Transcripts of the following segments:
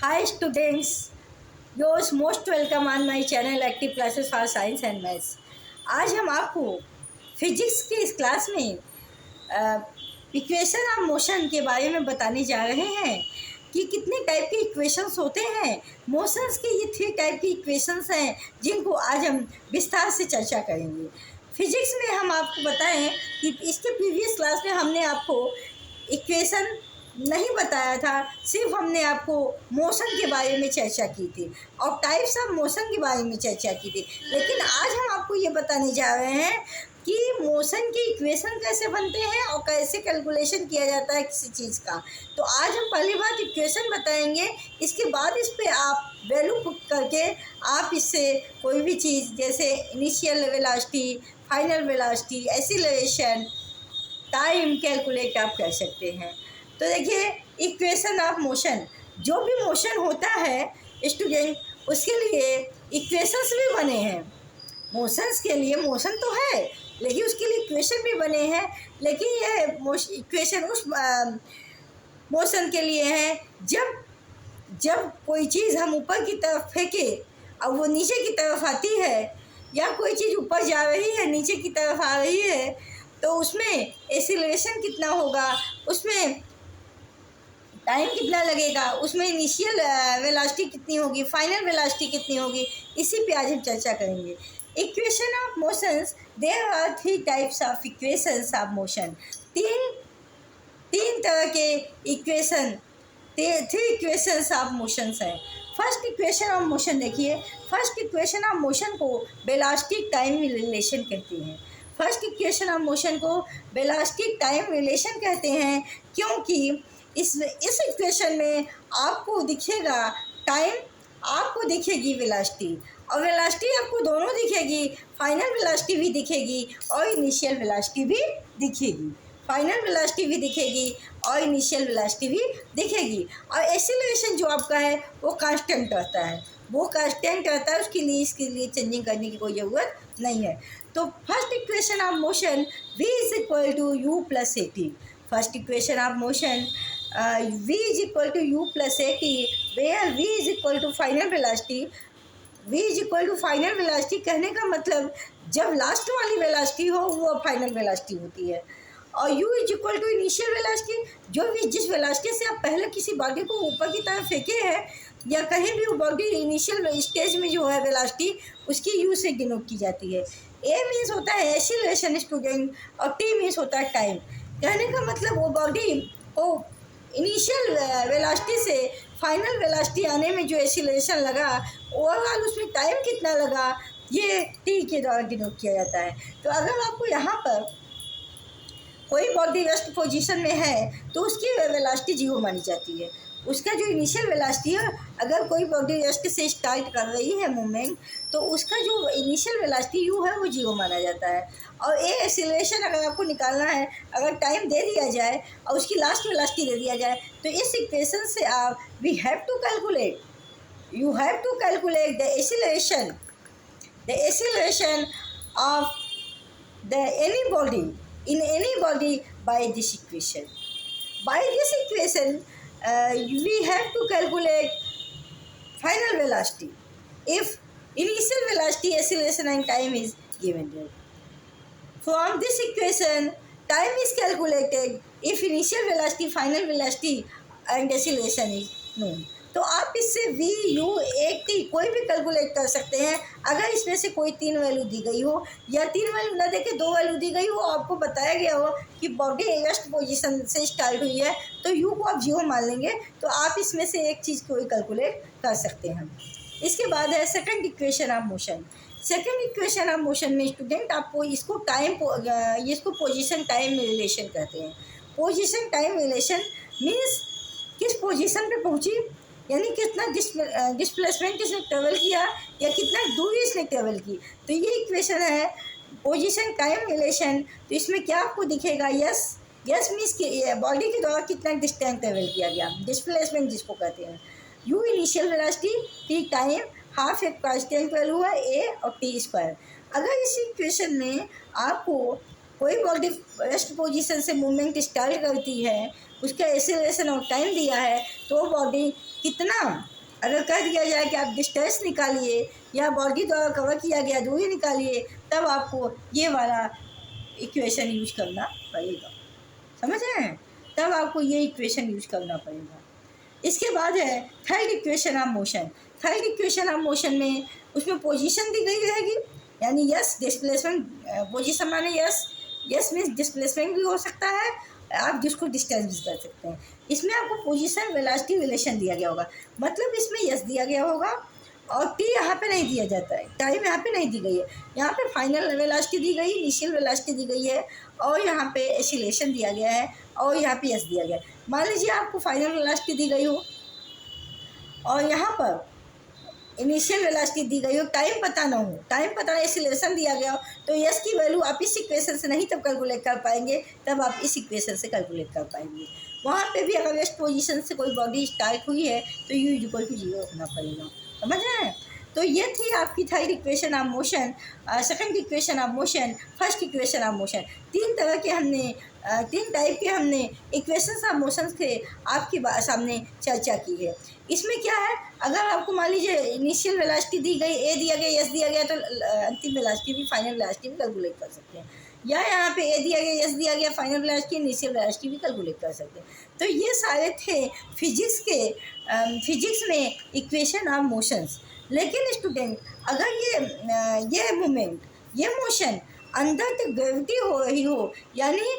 Hi students, yours most welcome on my channel Active Classes for Science and Maths। आज हम आपको physics की इस क्लास में इक्वेशन ऑफ मोशन के बारे में बताने जा रहे हैं कि कितने टाइप के इक्वेशंस होते हैं। मोशंस के ये 3 टाइप की इक्वेशंस हैं जिनको आज हम विस्तार से चर्चा करेंगे। फिजिक्स में हम आपको बताएं कि इसके प्रीवियस क्लास में हमने आपको इक्वेशन नहीं बताया था, सिर्फ हमने आपको मोशन के बारे में चर्चा की थी और टाइप्स ऑफ मोशन के बारे में चर्चा की थी। लेकिन आज हम आपको ये बताने जा रहे हैं कि मोशन के इक्वेशन कैसे बनते हैं और कैसे कैलकुलेशन किया जाता है किसी चीज़ का। तो आज हम पहली बात इक्वेशन बताएंगे, इसके बाद इस पर आप वैल्यू पुट करके आप इससे कोई भी चीज़ जैसे initial velocity, final velocity, acceleration, time calculate आप कर सकते हैं। तो देखिए, इक्वेशन ऑफ मोशन, जो भी मोशन होता है स्टूडेंट, उसके लिए इक्वेशंस भी बने हैं। मोशंस के लिए मोशन तो है लेकिन उसके लिए इक्वेशन भी बने हैं। लेकिन ये इक्वेशन उस मोशन के लिए है जब कोई चीज़ हम ऊपर की तरफ फेंके और वो नीचे की तरफ आती है, या कोई चीज़ ऊपर जा रही है नीचे की तरफ आ रही है, तो उसमें एक्सीलरेशन कितना होगा, उसमें टाइम कितना लगेगा, उसमें इनिशियल वेलोसिटी कितनी होगी, फाइनल वेलोसिटी कितनी होगी, इसी पे आज हम चर्चा करेंगे। Equation of motions, there are 3 types of equations of motion. तीन तरह के इक्वेशन, 3 इक्वेशंस ऑफ मोशंस हैं। फर्स्ट इक्वेशन ऑफ मोशन देखिए, फर्स्ट इक्वेशन ऑफ मोशन को वेलोसिटी टाइम रिलेशन कहते हैं। फर्स्ट इक्वेशन ऑफ मोशन को वेलोसिटी टाइम रिलेशन कहते हैं, क्योंकि इस इक्वेशन में आपको दिखेगा टाइम, आपको दिखेगी वेलोसिटी, और वेलोसिटी आपको दोनों दिखेगी, फाइनल वेलोसिटी भी दिखेगी और इनिशियल वेलोसिटी भी दिखेगी। फाइनल वेलोसिटी भी दिखेगी और इनिशियल वेलोसिटी भी दिखेगी। और एक्सीलरेशन जो आपका है वो कांस्टेंट रहता है, वो कांस्टेंट रहता है, उसके लिए इसके लिए चेंजिंग करने की कोई ज़रूरत नहीं है। तो first equation of motion v is equal to u plus a t. First equation of motion v is equal to u plus a t, where v is equal to final velocity. v is equal to final velocity कहने का मतलब जब last वाली velocity हो वो final velocity होती है, और u is equal to initial velocity, जो भी जिस वेलोसिटी से आप पहले किसी बॉडी को ऊपर की तरफ फेंके हैं या कहीं भी वो बॉडी इनिशियल स्टेज में जो है वेलोसिटी, उसकी u से डिनोट की जाती है। a मीन्स होता है एक्सीलरेशन स्टूडेंट, और t मीन्स होता है टाइम। कहने का मतलब वो बॉडी को इनिशियल वेलोसिटी से फाइनल वेलोसिटी आने में जो एक्सीलरेशन लगा, ओवरऑल उसमें टाइम कितना लगा, ये t के द्वारा डिनोट किया जाता है। तो अगर आपको यहाँ पर कोई बॉडी रेस्ट पोजीशन में है तो उसकी वेलोसिटी 0 मानी जाती है। उसका जो इनिशियल वेलोसिटी है, अगर कोई बॉडी रेस्ट से स्टार्ट कर रही है मूवमेंट, तो उसका जो इनिशियल वेलोसिटी u है वो 0 माना जाता है। और ए एक्सीलरेशन अगर आपको निकालना है, अगर टाइम दे दिया जाए और उसकी लास्ट वेलोसिटी दे दिया जाए, तो इस इक्वेशन से आप we have to calculate, you have to calculate the acceleration of the any body in any body by this equation. By this equation, we have to calculate final velocity if initial velocity, acceleration and time is given there. From this equation, time is calculated if initial velocity, final velocity and acceleration is known. तो आप इससे v u a t कोई भी calculate कर सकते हैं। अगर इसमें से कोई 3 वैल्यू दी गई हो या 3 वैल्यू ना देके 2 वैल्यू दी गई हो, आपको बताया गया हो कि बॉडी रेस्ट पोजीशन से स्टार्ट हुई है, तो u को आप 0 मान लेंगे, तो आप इसमें से एक चीज़ कोई कैलकुलेट कर सकते हैं। इसके बाद है second equation of motion. Second equation of motion में स्टूडेंट आपको इसको इसको पोजीशन टाइम रिलेशन कहते हैं। पोजीशन टाइम रिलेशन मीन्स किस पोजीशन पे पहुंची, यानी कितना डिस्प्लेसमेंट इसने ट्रेवल किया या कितना दूरी इसने ट्रेवल की। तो ये इक्वेशन है पोजीशन टाइम रिलेशन। तो इसमें क्या आपको दिखेगा, यस मीन्स कि बॉडी के द्वारा कितना डिस्टेंस ट्रेवल किया गया, डिस्प्लेसमेंट जिसको कहते हैं। You initial velocity, T time, half एक कांस्टेंट वैल्यू है ए और टी स्क्वायर। अगर इस इक्वेशन में आपको कोई बॉडी रेस्ट पोजीशन से मूवमेंट स्टार्ट करती है, उसका एक्सीलरेशन और टाइम दिया है, तो वो बॉडी कितना अगर कह दिया जाए कि आप डिस्टेंस निकालिए या बॉडी द्वारा कवर किया गया दूरी निकालिए, तब आपको ये वाला इक्वेशन यूज करना पड़ेगा। समझ रहे हैं? तब आपको ये इक्वेशन यूज करना पड़ेगा। इसके बाद है third equation of motion. Third equation of motion में उसमें पोजीशन दी गई रहेगी, यानी यस डिस्प्लेसमेंट, पोजीशन माने यस, यस मीन्स डिस्प्लेसमेंट भी हो सकता है, आप जिसको डिस्टेंस भी कर सकते हैं। इसमें आपको पोजीशन वेलोसिटी रिलेशन दिया गया होगा, मतलब इसमें यस दिया गया होगा और टी यहाँ पे नहीं दिया जाता है, टाइम यहाँ पे नहीं दी गई है। यहाँ पे फाइनल वेलोसिटी दी गई, इनिशियल वेलोसिटी दी गई है और यहाँ पे एक्सीलरेशन दिया गया है और यहाँ पे यस दिया गया है। मान लीजिए आपको फाइनल वेलोसिटी दी गई हो और यहाँ पर इनिशियल वेलोसिटी दी गई हो, टाइम पता ना हो, टाइम पता नहीं, एक्सीलरेशन दिया गया हो, तो यस की वैल्यू आप इस इक्वेशन से नहीं तब कैलकुलेट कर पाएंगे, तब आप इस इक्वेशन से कैलकुलेट कर पाएंगे। वहाँ पे भी अगर रेस्ट पोजीशन से कोई बॉडी स्टार्ट हुई है तो यू इक्वल टू 0 रखना पड़ेगा। समझ रहे हैं? तो ये थी आपकी third equation of motion, second equation of motion, first equation of motion. तीन तरह के हमने तीन टाइप के हमने इक्वेशंस ऑफ मोशन के आपके सामने चर्चा की है। इसमें क्या है, अगर आपको मान लीजिए इनिशियल वेलोसिटी दी गई, ए दिया गया, एस दिया गया, तो अंतिम वेलोसिटी भी, फाइनल वेलोसिटी भी कैलकुलेट कर सकते हैं। या यहाँ पे ए दिया गया, एस दिया गया, फाइनल वेलोसिटी, इनिशियल वेलोसिटी भी कैलकुलेट कर सकते हैं। तो ये सारे थे फिजिक्स में इक्वेशन ऑफ मोशंस। लेकिन स्टूडेंट, अगर ये मूवमेंट, ये मोशन अंदर तक ग्रेविटी हो रही हो, यानी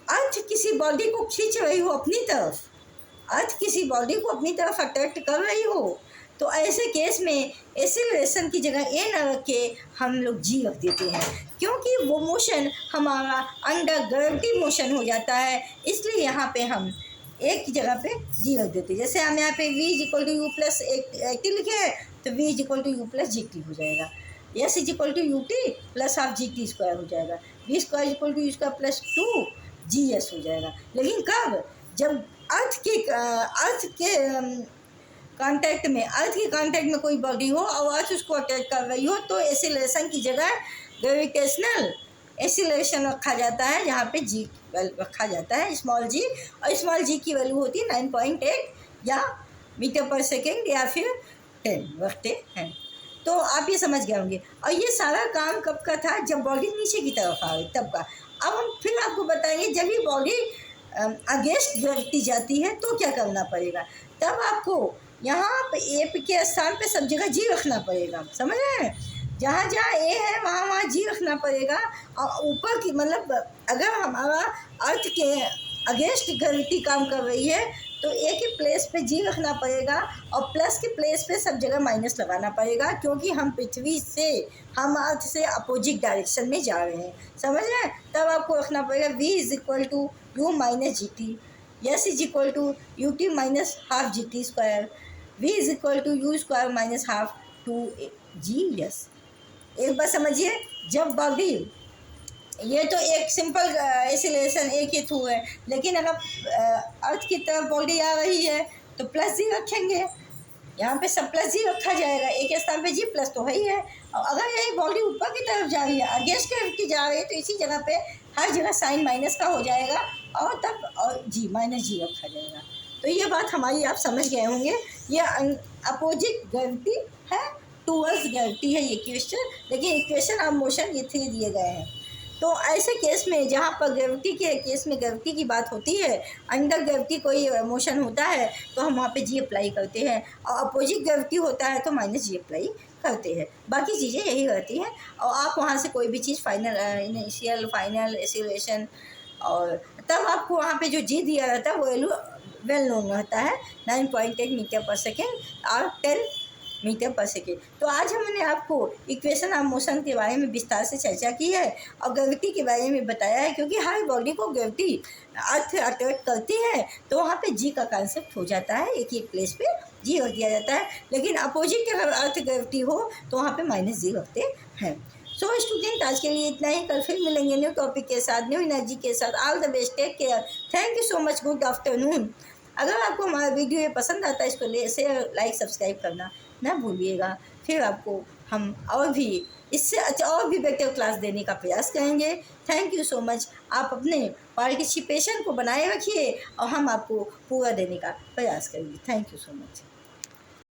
अर्थ किसी बॉडी को खींच रही हो अपनी तरफ, अर्थ किसी बॉडी को अपनी तरफ अट्रैक्ट कर रही हो, तो ऐसे केस में एक्सीलरेशन की जगह ए न रख के हम लोग जी रख देते हैं, क्योंकि वो मोशन हमारा अंडर ग्रेविटी मोशन हो जाता है। इसलिए यहाँ पे हम एक की जगह पे जी रख देते हैं। जैसे हम यहाँ पे v equal to u plus t लिखे हैं, तो v equal to u plus g t हो जाएगा। s equal to u t plus half g t square हो जाएगा। v square equal to u square plus 2 g s हो जाएगा। लेकिन कब? जब अर्थ के कांटेक्ट में कोई बॉडी हो और अर्थ उसको अटैक कर रही हो, तो एक्सीलरेशन की जगह ग्रेविटेशनल एक्सीलरेशन रखा जाता है, जहाँ पे जी रखा जाता है स्मॉल जी, और स्मॉल जी की वैल्यू होती है 9.8 या मीटर पर सेकेंड या फिर 10 रखते हैं। तो आप ये समझ गए होंगे। और ये सारा काम कब का था? जब बॉडी नीचे की तरफ आ गई तब का। अब हम फिर आपको बताएंगे जब ये बॉडी अगेंस्ट ग्रेविटी जाती है तो क्या करना पड़ेगा। तब आपको यहाँ पे ए के स्थान पे सब जगह जी रखना पड़ेगा। समझ रहे हैं? जहाँ जहाँ ए है वहाँ वहाँ जी रखना पड़ेगा। और ऊपर की, मतलब अगर हमारा अर्थ के अगेंस्ट ग्रेविटी काम कर रही है तो ए के प्लेस पे जी रखना पड़ेगा और प्लस के प्लेस पे सब जगह माइनस लगाना पड़ेगा, क्योंकि हम पृथ्वी से, हम अर्थ से अपोजिट डायरेक्शन में जा रहे हैं। समझ रहे हैं? तब आपको रखना पड़ेगा v is equal to u minus g t, s is equal to u t minus half g t square, v is equal to u square minus half 2 g s. एक बार समझिए, जब बॉडी, ये तो एक सिंपल एक्सीलरेशन एक ही through है, लेकिन अगर अर्थ की तरफ बॉडी आ रही है तो प्लस जी रखेंगे, यहाँ पे सब प्लस जी रखा जाएगा, एक स्थान पे जी प्लस तो है ही है। और अगर यही बॉडी ऊपर की तरफ जा रही है, अगेंस्ट ग्रेविटी जा रही है, तो इसी जगह पे हर जगह साइन माइनस का हो जाएगा और तब और जी माइनस जी रखा जाएगा। तो ये बात हमारी आप समझ गए होंगे। ये अपोजिट ग्रेविटी है, टूवर्ड्स ग्रेविटी है ये क्वेश्चन, लेकिन इक्वेशन ऑफ मोशन ये 3 दिए गए हैं। तो ऐसे केस में जहाँ पर ग्रेविटी के केस में ग्रेविटी की बात होती है, अंडर ग्रेविटी कोई मोशन होता है तो हम वहाँ पे जी अप्लाई करते हैं, और अपोजिट ग्रेविटी होता है तो माइनस जी अप्लाई करते हैं। बाकी चीज़ें यही रहती हैं। और आप वहाँ से कोई भी चीज़ फाइनल, इनिशियल, फाइनल, एक्सीलरेशन, और तब आपको वहाँ पे जो जी दिया रहता है वो वैल्यू वेल नोन रहता है, 9.8 मीटर पर सेकेंड और 10 मीटर पर सेकेंड। तो आज हमने आपको इक्वेशन ऑफ मोशन के बारे में विस्तार से चर्चा की है और ग्रेविटी के बारे में बताया है, क्योंकि हर बॉडी को ग्रेविटी अर्थ अट्रैक्ट करती है तो वहाँ पे जी का कॉन्सेप्ट हो जाता है, एक ही प्लेस पे जी रख दिया जाता है। लेकिन अपोजिट अगर अर्थ ग्रेविटी हो तो वहाँ पे माइनस जी रखते हैं। सो स्टूडेंट, आज के लिए इतना ही। कल फिर मिलेंगे न्यू टॉपिक के साथ, न्यू एनर्जी के साथ। All the best, take care, thank you so much, good afternoon. अगर आपको हमारा वीडियो ये पसंद आता है, इसको शेयर, लाइक, सब्सक्राइब करना ना भूलिएगा। फिर आपको हम और भी इससे अच्छा और भी बेटर क्लास देने का प्रयास करेंगे। Thank you so much. आप अपने पार्टिसिपेशन को बनाए रखिए और हम आपको पूरा देने का प्रयास करेंगे। Thank you so much.